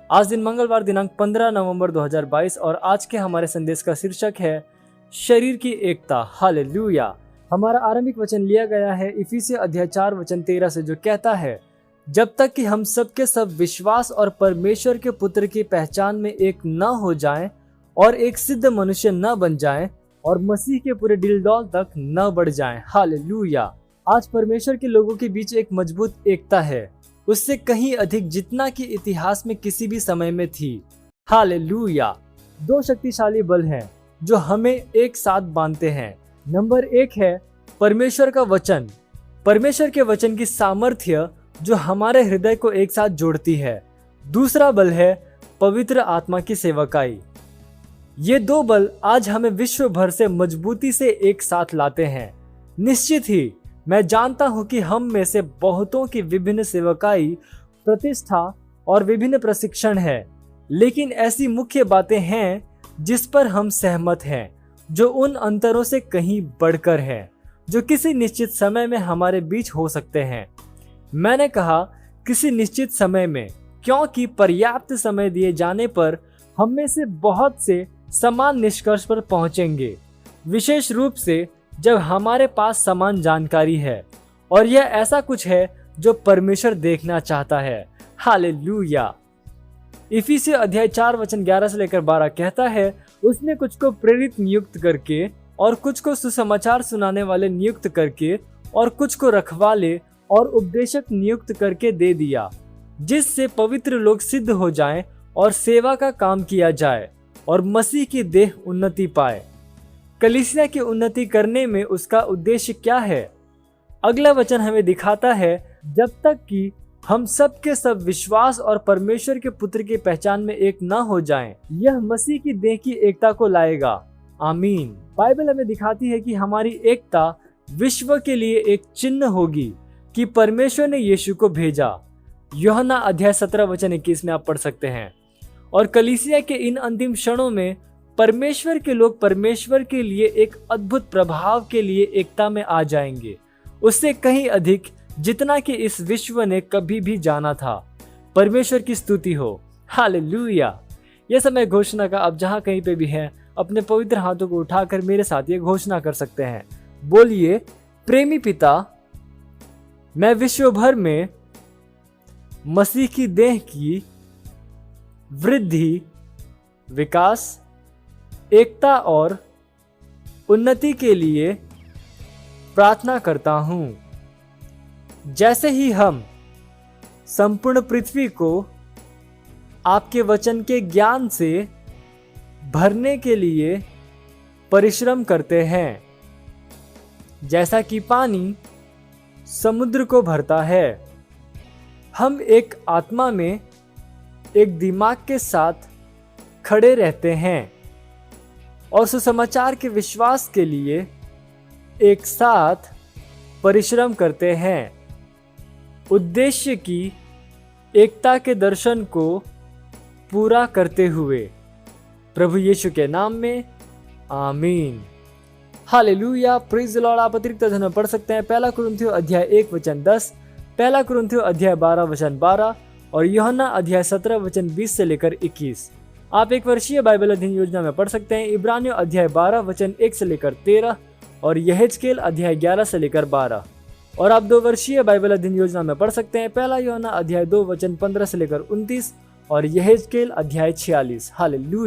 आज दिन मंगलवार दिनांक 15 नवंबर 2022 और आज के हमारे संदेश का शीर्षक है शरीर की एकता। हालेलुया। हमारा आरंभिक वचन लिया गया है इफिसियों अध्याय 4 वचन 13 से, जो कहता है, जब तक कि हम सबके सब विश्वास और परमेश्वर के पुत्र की पहचान में एक न हो जाएं और एक सिद्ध मनुष्य न बन जाएं और मसीह के पूरे दिलडौल तक न बढ़ जाएं। हालेलुया। आज परमेश्वर के लोगों के बीच एक मजबूत एकता है, उससे कहीं अधिक जितना कि इतिहास में किसी भी समय में थी। हालेलुया। दो शक्तिशाली बल हैं जो हमें एक साथ बांधते हैं। नंबर 1 है परमेश्वर का वचन, परमेश्वर के वचन की सामर्थ्य जो हमारे हृदय को एक साथ जोड़ती है। दूसरा बल है पवित्र आत्मा की सेवकाई। ये दो बल आज हमें विश्व भर से मजबूती से एक साथ लाते हैं। निश्चित ही मैं जानता हूं कि हम में से बहुतों की विभिन्न सेवकाई, प्रतिष्ठा और विभिन्न प्रशिक्षण है, लेकिन ऐसी मुख्य बातें हैं जिस पर हम सहमत हैं, जो उन अंतरों से कहीं बढ़कर है, जो किसी निश्चित समय में हमारे बीच हो सकते हैं। मैंने कहा किसी निश्चित समय में, क्योंकि पर्याप्त समय दिए जाने पर हम में से बहुत से समान निष्कर्ष पर पहुंचेंगे, विशेष रूप से जब हमारे पास समान जानकारी है, और यह ऐसा कुछ है जो परमेश्वर देखना चाहता है। हालेलुया। इफिसियों अध्याय 4 वचन 11 से लेकर 12 कहता है, उसने कुछ को प्रेरित नियुक्त करके और कुछ को सुसमाचार सुनाने वाले नियुक्त करके और कुछ को रखवाले और उपदेशक नियुक्त करके दे दिया, जिससे पवित्र लोग सिद्ध हो जाएं और सेवा का काम किया जाए और मसीह की देह उन्नति पाए। कलीसिया की उन्नति करने में उसका उद्देश्य क्या है? अगला वचन हमें दिखाता है, जब तक कि हम सब के सब विश्वास और परमेश्वर के पुत्र की पहचान में एक न हो जाएं, यह मसीह की देह की एकता को लाएगा। आमीन। बाइबल हमें दिखाती है कि हमारी एकता विश्व के लिए एक चिन्ह होगी कि परमेश्वर ने यीशु को भेजा। यूहन्ना अध्याय 17 वचन 21 में आप पढ़ सकते हैं। और कलीसिया के इन अंतिम क्षणों में परमेश्वर के लोग परमेश्वर के लिए एक अद्भुत प्रभाव के लिए एकता में आ जाएंगे, उससे कहीं अधिक जितना कि इस विश्व ने कभी भी जाना था। परमेश्वर की स्तुति हो। हालेलुया। यह समय घोषणा का आप जहां कहीं पे भी हैं, अपने पवित्र हाथों को उठाकर मेरे साथ ये घोषणा कर सकते हैं। बोलिए, प्रेमी पिता, मैं विश्व भर में मसीह की देह की वृद्धि, विकास, एकता और उन्नति के लिए प्रार्थना करता हूं। जैसे ही हम संपूर्ण पृथ्वी को आपके वचन के ज्ञान से भरने के लिए परिश्रम करते हैं, जैसा कि पानी समुद्र को भरता है, हम एक आत्मा में एक दिमाग के साथ खड़े रहते हैं और सुसमाचार के विश्वास के लिए एक साथ परिश्रम करते हैं, उद्देश्य की एकता के दर्शन को पूरा करते हुए। प्रभु यीशु के नाम में आमीन। हालेलुया। Praise the Lord. आप अतिरिक्त वचन पढ़ सकते हैं 1 कुरिन्थियों अध्याय 1 वचन 10, 1 कुरिन्थियों अध्याय 12 वचन 12 और यूहन्ना अध्याय 17 वचन 20 से लेकर 21। आप एक वर्षीय बाइबल अध्ययन योजना में पढ़ सकते हैं इब्रानियों अध्याय 12 वचन 1 से लेकर 13 और यहेजकेल अध्याय 11 से लेकर 12। और आप 2 वर्षीय बाइबल अध्ययन योजना में पढ़ सकते हैं 1 यूहन्ना अध्याय 2 वचन 15 से लेकर 29 और यहेजकेल अध्याय 46। हालेलुया।